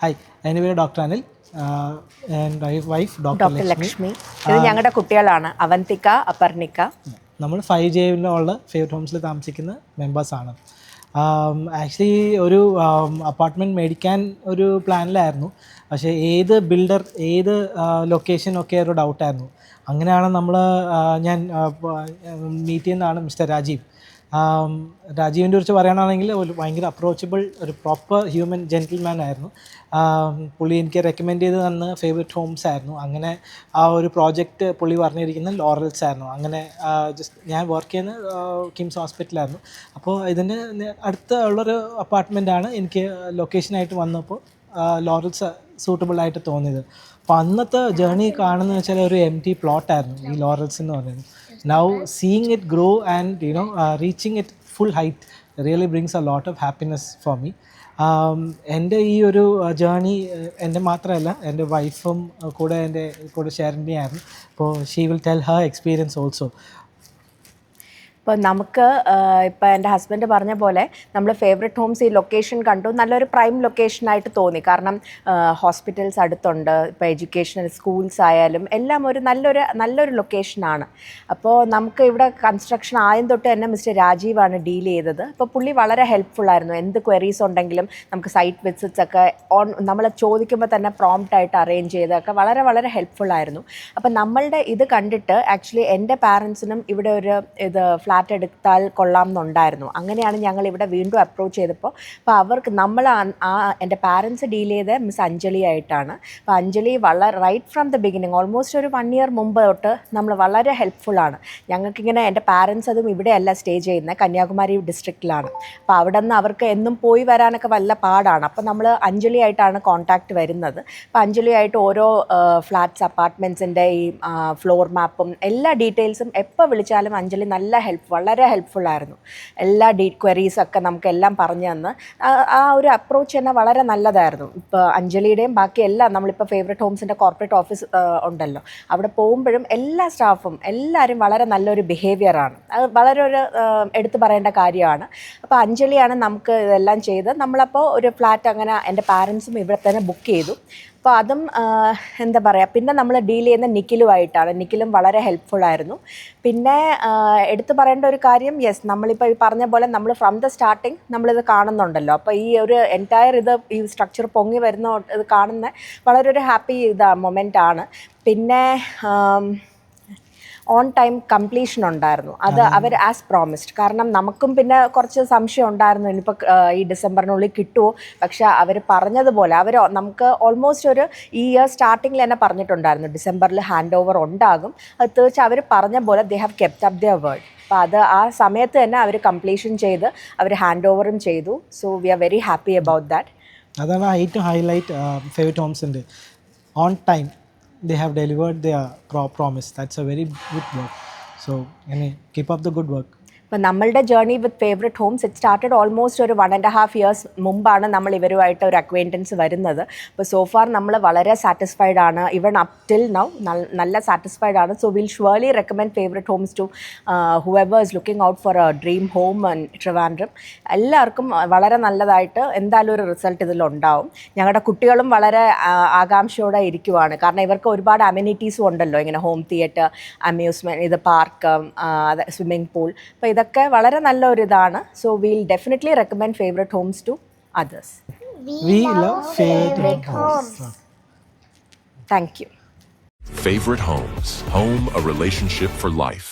Hi, എൻ്റെ പേര് doctor Anil. എൻ്റെ വൈഫ് ഡോക്ടർ ലക്ഷ്മി. ഇത് ഞങ്ങളുടെ കുട്ടികളാണ്, അവന്തിക, അപർണിക. നമ്മൾ 5Jയിലുള്ള ഫേവറേറ്റ് ഹോംസിൽ താമസിക്കുന്ന മെമ്പേഴ്സാണ്. ആക്ച്വലി ഒരു അപ്പാർട്ട്മെൻറ്റ് മേടിക്കാൻ ഒരു പ്ലാനിലായിരുന്നു. പക്ഷേ ഏത് ബിൽഡർ, ഏത് ലൊക്കേഷൻ ഒക്കെ ഒരു ഡൗട്ടായിരുന്നു. അങ്ങനെയാണ് ഞാൻ മീറ്റ് ചെയ്യുന്നതാണ് മിസ്റ്റർ രാജീവ്. രാജീവിൻ്റെ കുറിച്ച് പറയുകയാണെങ്കിൽ ഒരു ഭയങ്കര അപ്രോച്ചബിൾ, ഒരു പ്രോപ്പർ ഹ്യൂമൻ ജെൻറ്റിൽമാൻ ആയിരുന്നു. പുള്ളി എനിക്ക് റെക്കമെൻഡ് ചെയ്ത് തന്ന ഫേവറേറ്റ് ഹോംസ് ആയിരുന്നു. അങ്ങനെ ആ ഒരു പ്രോജക്റ്റ് പുള്ളി പറഞ്ഞിരിക്കുന്നത് ലോറൽസ് ആയിരുന്നു. അങ്ങനെ ഞാൻ വർക്ക് ചെയ്യുന്ന കിംസ് ഹോസ്പിറ്റലായിരുന്നു. അപ്പോൾ ഇതിൻ്റെ അടുത്ത ഉള്ളൊരു അപ്പാർട്ട്മെൻറ്റാണ് എനിക്ക് ലൊക്കേഷനായിട്ട് വന്നപ്പോൾ ലോറൽസ് സൂട്ടബിളായിട്ട് തോന്നിയത്. അപ്പോൾ അന്നത്തെ ജേർണി കാണുന്നത് വെച്ചാൽ ഒരു എംപ്റ്റി പ്ലോട്ടായിരുന്നു ഈ ലോറൽസ് എന്ന് പറയുന്നത്. Now seeing it grow and reaching it full height really brings a lot of happiness for me. എൻ്റെ ഈ ഒരു ജേർണി എൻ്റെ മാത്രമല്ല, എൻ്റെ വൈഫും എൻ്റെ കൂടെ ഷെയർ ചെയ്യുകയായിരുന്നു. അപ്പോൾ she will tell her experience also. ഇപ്പോൾ നമുക്ക് ഇപ്പോൾ എൻ്റെ ഹസ്ബൻഡ് പറഞ്ഞ പോലെ നമ്മൾ ഫേവറേറ്റ് ഹോംസ് ഈ ലൊക്കേഷൻ കണ്ടു, നല്ലൊരു പ്രൈം ലൊക്കേഷനായിട്ട് തോന്നി. കാരണം ഹോസ്പിറ്റൽസ് അടുത്തുണ്ട്, ഇപ്പോൾ എഡ്യൂക്കേഷണൽ സ്കൂൾസ് ആയാലും എല്ലാം ഒരു നല്ലൊരു ലൊക്കേഷനാണ്. അപ്പോൾ നമുക്ക് ഇവിടെ കൺസ്ട്രക്ഷൻ ആദ്യം തൊട്ട് തന്നെ മിസ്റ്റർ രാജീവാണ് ഡീൽ ചെയ്തത്. അപ്പോൾ പുള്ളി വളരെ ഹെൽപ്ഫുള്ളായിരുന്നു. എന്ത് ക്വയറീസ് ഉണ്ടെങ്കിലും നമുക്ക് സൈറ്റ് വിസിറ്റ്സ് ഒക്കെ നമ്മൾ ചോദിക്കുമ്പോൾ തന്നെ പ്രോംപ്റ്റായിട്ട് അറേഞ്ച് ചെയ്തൊക്കെ വളരെ ഹെൽപ്ഫുള്ളായിരുന്നു. അപ്പോൾ നമ്മളുടെ ഇത് കണ്ടിട്ട് ആക്ച്വലി എൻ്റെ പാരൻസിനും ഇവിടെ ഒരു ഫ്ലാറ്റ് എടുത്താൽ കൊള്ളാം എന്നുണ്ടായിരുന്നു. അങ്ങനെയാണ് ഞങ്ങൾ ഇവിടെ വീണ്ടും അപ്രോച്ച് ചെയ്തപ്പോൾ. അപ്പോൾ അവർക്ക് എൻ്റെ പാരൻസ് ഡീൽ ചെയ്ത മിസ് അഞ്ജലി ആയിട്ടാണ്. അപ്പോൾ Anjali right from the beginning, almost ഒരു 1 year മുമ്പ് തൊട്ട് നമ്മൾ വളരെ ഹെൽപ്ഫുള്ളാണ്. ഞങ്ങൾക്കിങ്ങനെ എൻ്റെ പാരൻസ് അതും ഇവിടെയല്ല സ്റ്റേ ചെയ്യുന്നത്, കന്യാകുമാരി ഡിസ്ട്രിക്റ്റിലാണ്. അപ്പോൾ അവിടെ നിന്ന് അവർക്ക് എന്നും പോയി വരാനൊക്കെ വല്ല പാടാണ്. അപ്പോൾ നമ്മൾ അഞ്ജലി ആയിട്ടാണ് കോൺടാക്റ്റ് വരുന്നത്. അപ്പോൾ അഞ്ജലി ആയിട്ട് ഓരോ ഫ്ലാറ്റ്സ്, അപ്പാർട്ട്മെൻറ്റ്സിൻ്റെ ഈ ഫ്ലോർ മാപ്പും എല്ലാ ഡീറ്റെയിൽസും എപ്പോൾ വിളിച്ചാലും അഞ്ജലി വളരെ ഹെൽപ്ഫുള്ളായിരുന്നു. എല്ലാ ക്വയറീസൊക്കെ നമുക്കെല്ലാം പറഞ്ഞു തന്ന് ആ ഒരു അപ്രോച്ച് തന്നെ വളരെ നല്ലതായിരുന്നു. ഇപ്പോൾ അഞ്ജലിയുടെയും ബാക്കി എല്ലാം നമ്മളിപ്പോൾ ഫേവറേറ്റ് ഹോംസിൻ്റെ കോർപ്പറേറ്റ് ഓഫീസ് ഉണ്ടല്ലോ, അവിടെ പോകുമ്പോഴും എല്ലാ സ്റ്റാഫും എല്ലാവരും വളരെ നല്ലൊരു ബിഹേവിയറാണ്. അത് വളരെ എടുത്തു പറയേണ്ട കാര്യമാണ്. അപ്പോൾ അഞ്ജലിയാണ് നമുക്ക് ഇതെല്ലാം ചെയ്ത് നമ്മളപ്പോൾ ഒരു ഫ്ലാറ്റ് അങ്ങനെ എൻ്റെ പാരൻസും ഇവിടെ തന്നെ ബുക്ക് ചെയ്തു. അപ്പോൾ അതും എന്താ പറയുക, പിന്നെ നമ്മൾ ഡീൽ ചെയ്യുന്ന നിഖിലുമായിട്ടാണ്. നിഖിലും വളരെ ഹെൽപ്ഫുള്ളായിരുന്നു. പിന്നെ എടുത്തു പറയേണ്ട ഒരു കാര്യം, യെസ്, നമ്മളിപ്പോൾ ഈ പറഞ്ഞ പോലെ നമ്മൾ ഫ്രം ദ സ്റ്റാർട്ടിങ് നമ്മളിത് കാണുന്നുണ്ടല്ലോ. അപ്പോൾ ഈ ഒരു എൻറ്റയർ ഈ സ്ട്രക്ചർ പൊങ്ങി വരുന്ന ഇത് കാണുന്ന വളരെ ഒരു ഹാപ്പി മൊമെൻ്റാണ്. പിന്നെ ഓൺ ടൈം കംപ്ലീഷൻ ഉണ്ടായിരുന്നു. അത് അവർ ആസ് പ്രോമിസ്ഡ്. കാരണം നമുക്കും പിന്നെ കുറച്ച് സംശയം ഉണ്ടായിരുന്നു, ഇനിയിപ്പോൾ ഈ ഡിസംബറിനുള്ളിൽ കിട്ടുമോ. പക്ഷേ അവർ പറഞ്ഞതുപോലെ നമുക്ക് ഓൾമോസ്റ്റ് ഒരു ഈ ഇയർ സ്റ്റാർട്ടിങ്ങിൽ തന്നെ പറഞ്ഞിട്ടുണ്ടായിരുന്നു ഡിസംബറിൽ ഹാൻഡ് ഓവർ ഉണ്ടാകും. അത് തീർച്ചയായും അവർ പറഞ്ഞ പോലെ they have kept up their word. അപ്പോൾ അത് ആ സമയത്ത് തന്നെ അവർ കംപ്ലീഷൻ ചെയ്ത് അവർ ഹാൻഡ് ഓവറും ചെയ്തു. So we are very happy about that. അതാണ് ഏറ്റവും ഹൈലൈറ്റ് ഫേവറേറ്റ് ഹോംസിൻ്റെ. On time they have delivered their promise. That's a very good work. So keep up the good work. അപ്പോൾ നമ്മളുടെ journey with favourite Holmes it started almost ഒരു 1.5 years മുമ്പാണ് നമ്മൾ ഇവരുമായിട്ട് ഒരു acquaintance വരുന്നത്. അപ്പോൾ സോഫാർ നമ്മൾ വളരെ സാറ്റിസ്ഫൈഡ് ആണ്. ഈവൺ അപ് ടിൽ നൗ നല്ല സാറ്റിസ്ഫൈഡ് ആണ്. So will surely recommend Favourite Homes to whoever is looking out for a dream home in Trivandrum. എല്ലാവർക്കും വളരെ നല്ലതായിട്ട് എന്തായാലും ഒരു റിസൾട്ട് ഇതിലുണ്ടാവും. ഞങ്ങളുടെ കുട്ടികളും വളരെ ആകാംക്ഷയോടെ ഇരിക്കുവാണ്. കാരണം ഇവർക്ക് ഒരുപാട് അമ്യൂണിറ്റീസും ഉണ്ടല്ലോ, ഇങ്ങനെ ഹോം തിയേറ്റർ, അമ്യൂസ്മെൻറ്റ്, ഇത് പാർക്ക്, സ്വിമ്മിംഗ് പൂൾ. അപ്പോൾ ഇതൊക്കെ വളരെ നല്ലൊരു ഇതാണ്. So will definitely recommend Favourite Homes to others. We love favorite homes. Thank you. Favorite Homes. Home, a relationship for life.